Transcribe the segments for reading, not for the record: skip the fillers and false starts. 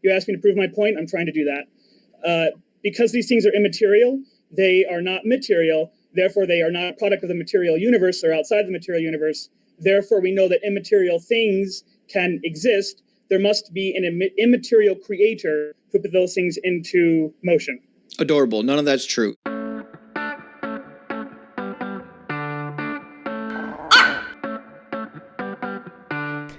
You asked me to prove my point. I'm trying to do that. Because these things are immaterial, they are not material. Therefore, they are not a product of the material universe. They're outside the material universe. Therefore, we know that immaterial things can exist. There must be an immaterial creator who put those things into motion. Adorable. None of that's true.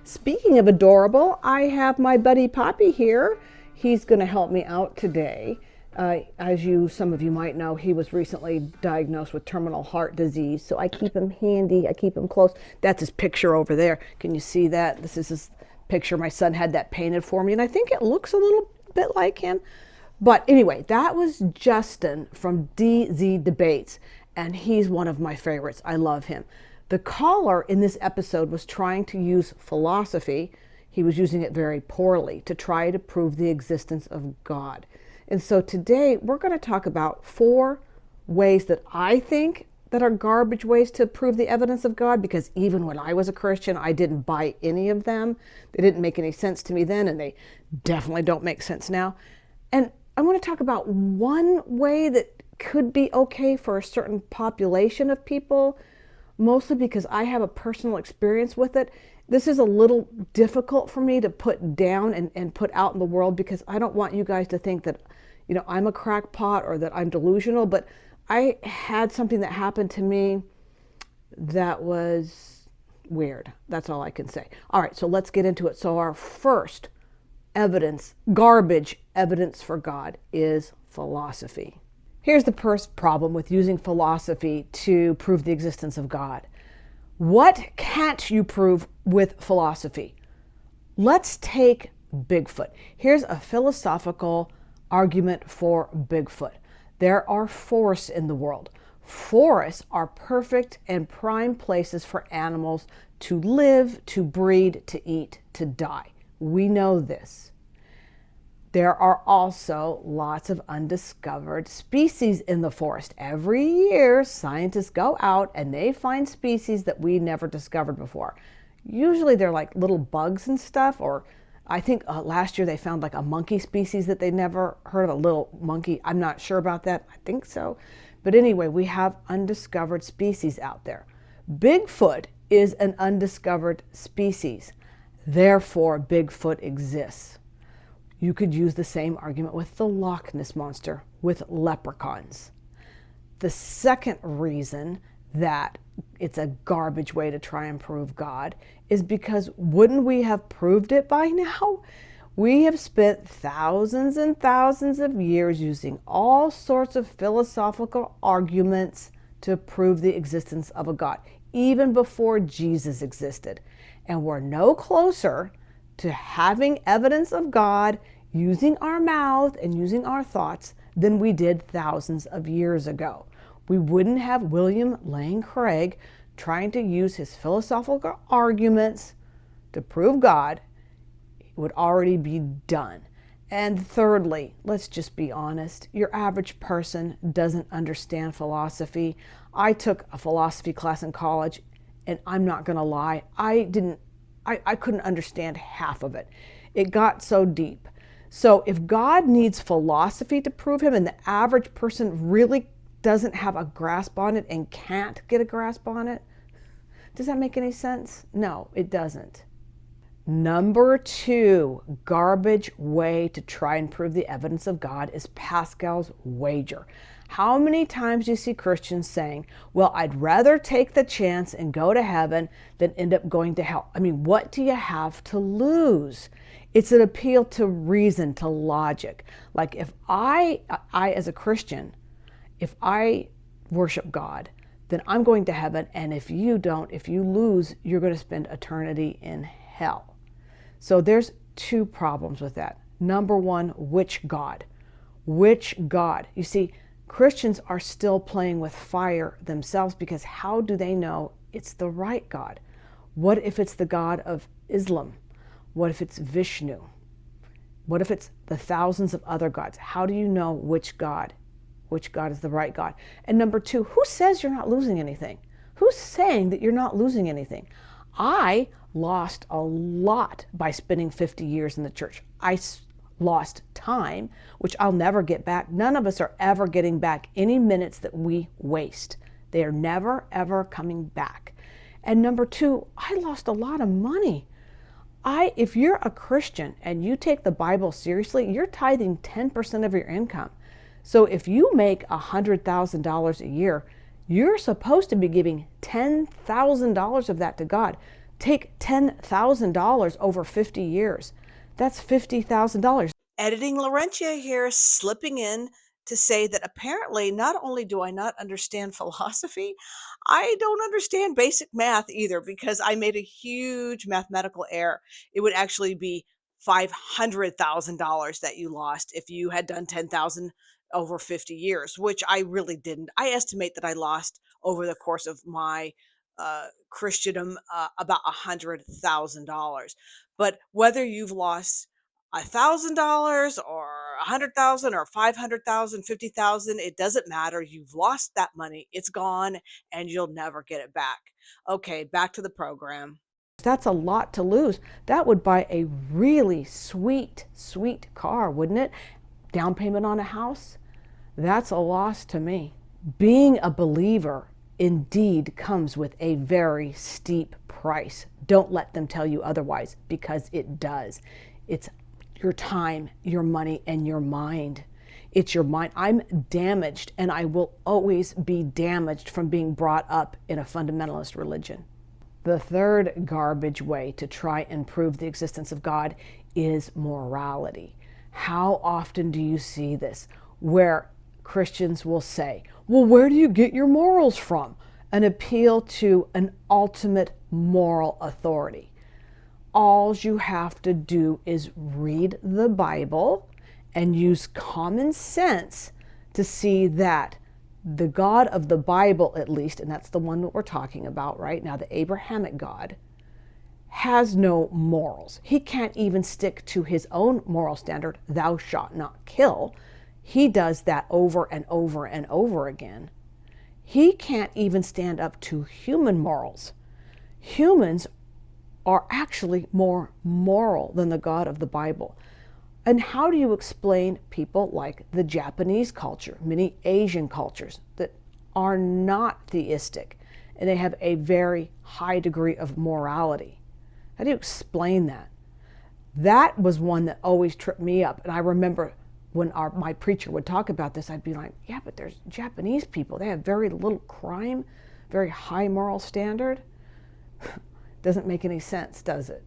Speaking of adorable, I have my buddy Poppy here. He's going to help me out today. As some of you might know, he was recently diagnosed with terminal heart disease, so I keep him handy, I keep him close. That's his picture over there. Can you see that? This is his picture. My son had that painted for me, and I think it looks a little bit like him. But anyway, that was Justin from DZ Debates, and he's one of my favorites. I love him. The caller in this episode was trying to use philosophy. He was using it very poorly to try to prove the existence of God. And so today we're going to talk about 4 ways that I think that are garbage ways to prove the evidence of God, because even when I was a Christian, I didn't buy any of them. They didn't make any sense to me then, and they definitely don't make sense now. And I want to talk about one way that could be okay for a certain population of people, mostly because I have a personal experience with it. This is a little difficult for me to put down and put out in the world, because I don't want you guys to think that, I'm a crackpot or that I'm delusional, but I had something that happened to me that was weird. That's all I can say. All right, so let's get into it. So our first garbage evidence for God is philosophy. Here's the first problem with using philosophy to prove the existence of God. What can't you prove with philosophy? Let's take Bigfoot. Here's a philosophical argument for Bigfoot. There are forests in the world. Forests are perfect and prime places for animals to live, to breed, to eat, to die. We know this. There are also lots of undiscovered species in the forest. Every year, scientists go out and they find species that we never discovered before. Usually they're like little bugs and stuff, or I think last year they found like a monkey species that they never heard of, a little monkey. I'm not sure about that. I think so. But anyway, we have undiscovered species out there. Bigfoot is an undiscovered species. Therefore, Bigfoot exists. You could use the same argument with the Loch Ness Monster, with leprechauns. The second reason that it's a garbage way to try and prove God is because wouldn't we have proved it by now? We have spent thousands and thousands of years using all sorts of philosophical arguments to prove the existence of a God, even before Jesus existed. And we're no closer to having evidence of God using our mouth and using our thoughts than we did thousands of years ago. We wouldn't have William Lane Craig trying to use his philosophical arguments to prove God. It would already be done. And thirdly, let's just be honest, your average person doesn't understand philosophy. I took a philosophy class in college, and I'm not going to lie, I couldn't understand half of it. It got so deep. So if God needs philosophy to prove him, and the average person really doesn't have a grasp on it and can't get a grasp on it, does that make any sense? No, it doesn't. Number 2 garbage way to try and prove the evidence of God is Pascal's wager. How many times do you see Christians saying, well, I'd rather take the chance and go to heaven than end up going to hell? I mean, what do you have to lose? It's an appeal to reason, to logic. Like if I as a Christian, if I worship God, then I'm going to heaven, and if you don't, if you lose, you're going to spend eternity in hell. So there's 2 problems with that. Number 1, which God? Which God? You see, Christians are still playing with fire themselves, because how do they know it's the right God? What if it's the God of Islam? What if it's Vishnu? What if it's the thousands of other gods? How do you know which God is the right God? And number 2, who says you're not losing anything? Who's saying that you're not losing anything? I lost a lot by spending 50 years in the church. I lost time, which I'll never get back. None of us are ever getting back any minutes that we waste. They are never, ever coming back. And number two, I lost a lot of money. If you're a Christian and you take the Bible seriously, you're tithing 10% of your income. So if you make $100,000 a year, you're supposed to be giving $10,000 of that to God. Take $10,000 over 50 years. That's $50,000. Editing Laurentia here, slipping in to say that apparently not only do I not understand philosophy, I don't understand basic math either, because I made a huge mathematical error. It would actually be $500,000 that you lost if you had done 10,000 over 50 years, which I really didn't. I estimate that I lost over the course of my Christendom about $100,000. But whether you've lost $1,000 or 100,000 or 500,000, 50,000, it doesn't matter. You've lost that money. It's gone and you'll never get it back. Okay, back to the program. That's a lot to lose. That would buy a really sweet, sweet car, wouldn't it? Down payment on a house? That's a loss to me. Being a believer indeed comes with a very steep price. Don't let them tell you otherwise, because it does. It's your time, your money, and your mind. It's your mind. I'm damaged, and I will always be damaged from being brought up in a fundamentalist religion. The third garbage way to try and prove the existence of God is morality. How often do you see this, where Christians will say, well, where do you get your morals from? An appeal to an ultimate moral authority. All you have to do is read the Bible and use common sense to see that the God of the Bible, at least, and that's the one that we're talking about right now, the Abrahamic God, has no morals. He can't even stick to his own moral standard, thou shalt not kill. He does that over and over and over again. He can't even stand up to human morals. Humans are actually more moral than the God of the Bible. And how do you explain people like the Japanese culture, many Asian cultures that are not theistic, and they have a very high degree of morality? How do you explain that? That was one that always tripped me up. And I remember when my preacher would talk about this, I'd be like, yeah, but there's Japanese people. They have very little crime, very high moral standard. Doesn't make any sense, does it?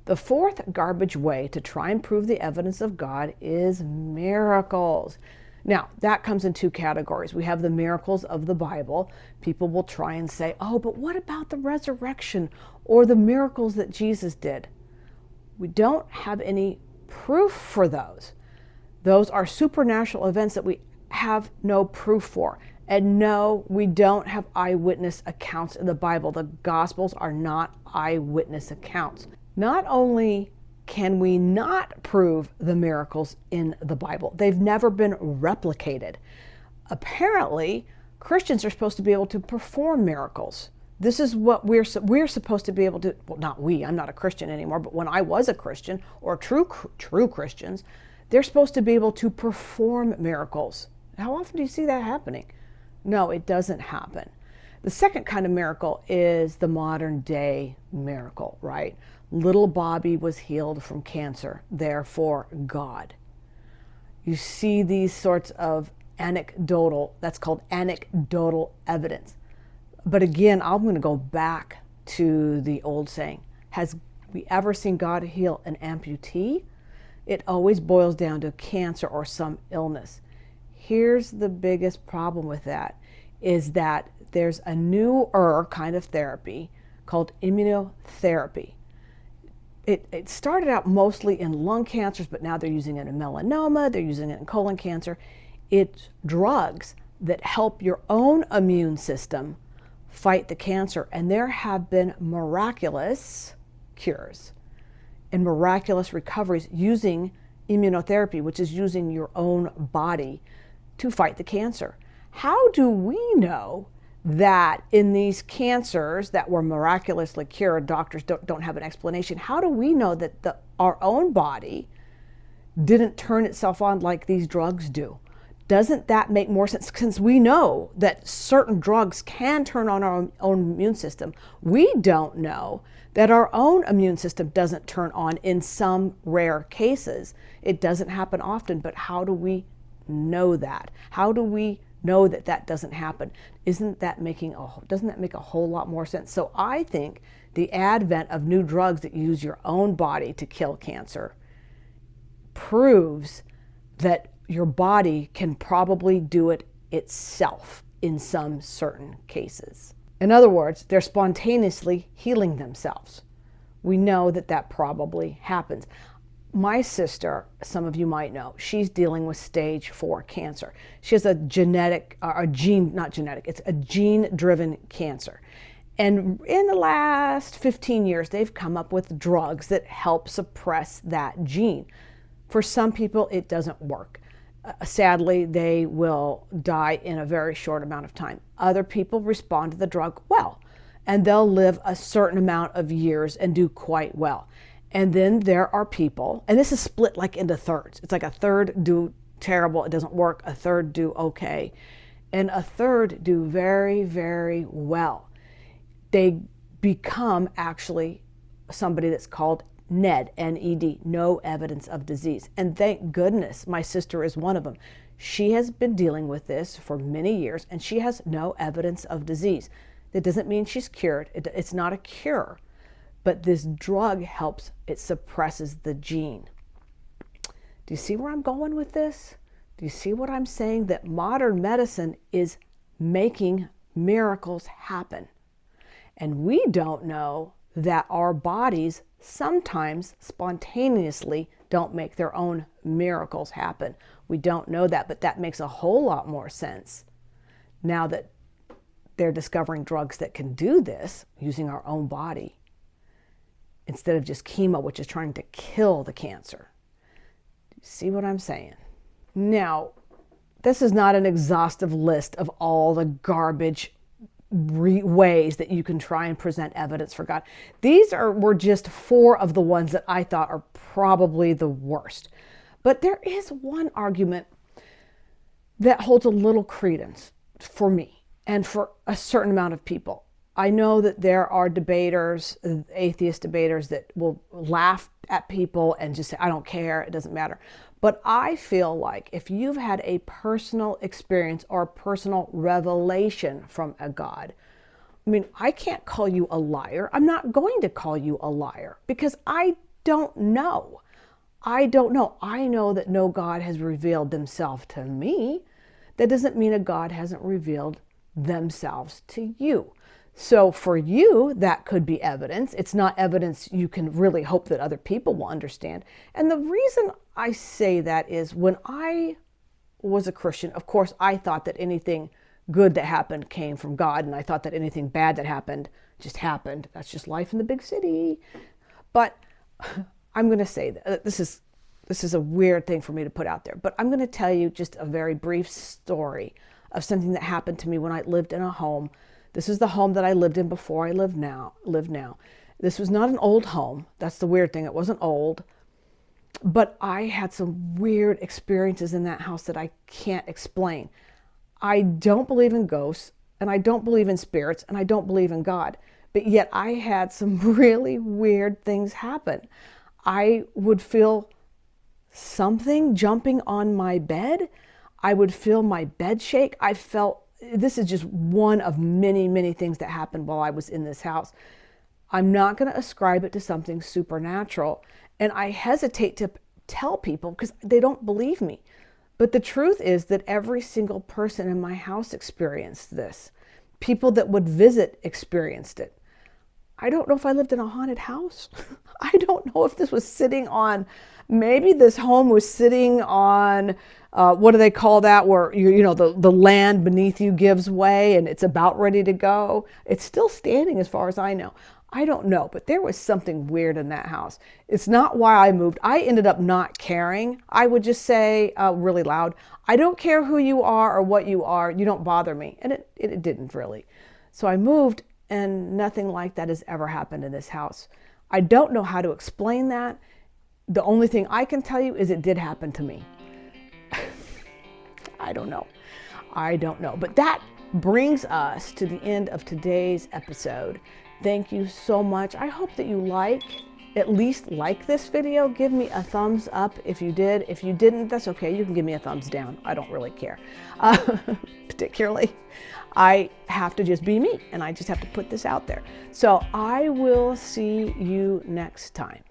The fourth garbage way to try and prove the evidence of God is miracles. Now, that comes in two categories. We have the miracles of the Bible. People will try and say, oh, but what about the resurrection or the miracles that Jesus did? We don't have any proof for those. Those are supernatural events that we have no proof for. And no, we don't have eyewitness accounts in the Bible. The Gospels are not eyewitness accounts. Not only can we not prove the miracles in the Bible, they've never been replicated. Apparently, Christians are supposed to be able to perform miracles. This is what we're supposed to be able to, well, not we, I'm not a Christian anymore, but when I was a Christian, or true Christians, they're supposed to be able to perform miracles. How often do you see that happening? No, it doesn't happen. The second kind of miracle is the modern day miracle, right? Little Bobby was healed from cancer, therefore God. You see these sorts of that's called anecdotal evidence. But again, I'm going to go back to the old saying, has we ever seen God heal an amputee? It always boils down to cancer or some illness. Here's the biggest problem with that, is that there's a newer kind of therapy called immunotherapy. It started out mostly in lung cancers, but now they're using it in melanoma, they're using it in colon cancer. It's drugs that help your own immune system fight the cancer, and there have been miraculous cures and miraculous recoveries using immunotherapy, which is using your own body to fight the cancer. How do we know that in these cancers that were miraculously cured, doctors don't have an explanation? How do we know that our own body didn't turn itself on like these drugs do. Doesn't that make more sense? Since we know that certain drugs can turn on our own immune system, we don't know that our own immune system doesn't turn on in some rare cases. It doesn't happen often, but how do we know that? How do we know that that doesn't happen? Doesn't that make a whole lot more sense? So I think the advent of new drugs that use your own body to kill cancer proves that your body can probably do it itself in some certain cases. In other words, they're spontaneously healing themselves. We know that that probably happens. My sister, some of you might know, she's dealing with stage 4 cancer. She has a gene-driven cancer. And in the last 15 years, they've come up with drugs that help suppress that gene. For some people, it doesn't work. Sadly, they will die in a very short amount of time. Other people respond to the drug well, and they'll live a certain amount of years and do quite well. And then there are people, and this is split like into thirds. It's like a third do terrible, it doesn't work, a third do okay, and a third do very, very well. They become actually somebody that's called NED, N-E-D, no evidence of disease. And thank goodness my sister is one of them. She has been dealing with this for many years and she has no evidence of disease. That doesn't mean she's cured. It's not a cure, but this drug helps, it suppresses the gene. Do you see where I'm going with this? Do you see what I'm saying? That modern medicine is making miracles happen. And we don't know that our bodies sometimes spontaneously don't make their own miracles happen. We don't know that, but that makes a whole lot more sense now that they're discovering drugs that can do this using our own body instead of just chemo, which is trying to kill the cancer. Do you see what I'm saying? Now, this is not an exhaustive list of all the garbage ways that you can try and present evidence for God. These were just 4 of the ones that I thought are probably the worst. But there is one argument that holds a little credence for me and for a certain amount of people. I know that there are debaters, atheist debaters, that will laugh at people and just say, I don't care, it doesn't matter. But I feel like if you've had a personal experience or a personal revelation from a God, I mean, I can't call you a liar. I'm not going to call you a liar because I don't know. I don't know. I know that no God has revealed themselves to me. That doesn't mean a God hasn't revealed themselves to you. So for you, that could be evidence. It's not evidence you can really hope that other people will understand. And the reason I say that is when I was a Christian, of course, I thought that anything good that happened came from God, and I thought that anything bad that happened just happened. That's just life in the big city. But I'm going to say that this is a weird thing for me to put out there, but I'm going to tell you just a very brief story of something that happened to me when I lived in a home. This is the home that I lived in before I live now. This was not an old home. That's the weird thing. It wasn't old. But I had some weird experiences in that house that I can't explain. I don't believe in ghosts, and I don't believe in spirits, and I don't believe in God. But yet I had some really weird things happen. I would feel something jumping on my bed. I would feel my bed shake. This is just one of many, many things that happened while I was in this house. I'm not going to ascribe it to something supernatural. And I hesitate to tell people because they don't believe me. But the truth is that every single person in my house experienced this. People that would visit experienced it. I don't know if I lived in a haunted house. I don't know if this was maybe this home was sitting on, what do they call that? Where, the land beneath you gives way and it's about ready to go. It's still standing as far as I know. I don't know, but there was something weird in that house. It's not why I moved. I ended up not caring. I would just say really loud, I don't care who you are or what you are. You don't bother me. And it didn't really. So I moved and nothing like that has ever happened in this house. I don't know how to explain that. The only thing I can tell you is it did happen to me. I don't know. But that brings us to the end of today's episode. Thank you so much. I hope that you at least like this video. Give me a thumbs up if you did. If you didn't, that's okay. You can give me a thumbs down. I don't really care. Particularly, I have to just be me, and I just have to put this out there. So I will see you next time.